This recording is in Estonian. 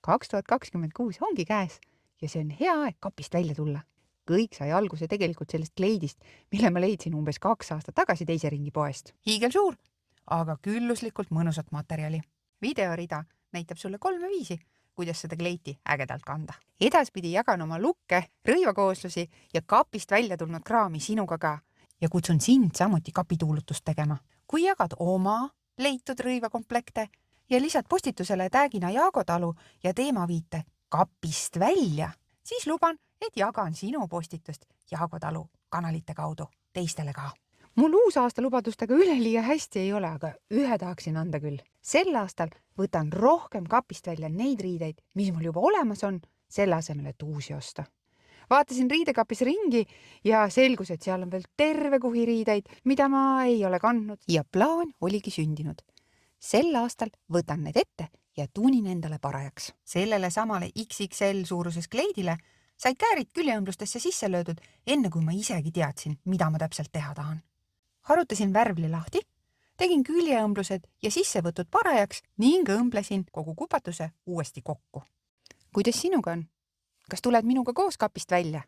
2026 ongi käes ja see on hea aeg kapist välja tulla. Kõik sai alguse tegelikult sellest kleidist, mille ma leidsin umbes 2 aastat tagasi teise ringi poest. Hiigelsuur, aga külluslikult mõnusat materjali. Videorida näitab sulle 3 viisi, kuidas seda kleiti ägedalt kanda. Edaspidi jagan oma lukke, rõivakooslusi ja kapist välja tulnud kraami sinuga ka ja kutsun sind samuti kapituulutust tegema. Kui jagad oma leitud rõivakomplekte ja lisad postitusele tagina Jaago Talu ja teemaviite kapist välja, siis luban, et jagan sinu postitust Jaago Talu kanalite kaudu teistele ka. Mul uusaasta lubadustega üleliia hästi ei ole, aga ühe tahaksin anda küll. Sel aastal võtan rohkem kapist välja neid riideid, mis mul juba olemas on, selle asemel, et uusi osta. Vaatasin riidekapis ringi ja selgus, et seal on veel terve kuhi riideid, mida ma ei ole kandnud ja plaan oligi sündinud. Sel aastal võtan need ette ja tuunin endale parajaks. Sellele samale XXL suuruses kleidile said käärid küljeõmblustesse sisse löödud, enne kui ma isegi teadsin, mida ma täpselt teha tahan. Harutasin värvli lahti, tegin küljeõmblused ja sissevõtud parajaks ning õmblesin kogu kupatuse uuesti kokku. Kuidas sinuga on? Kas tuled minuga koos kapist välja?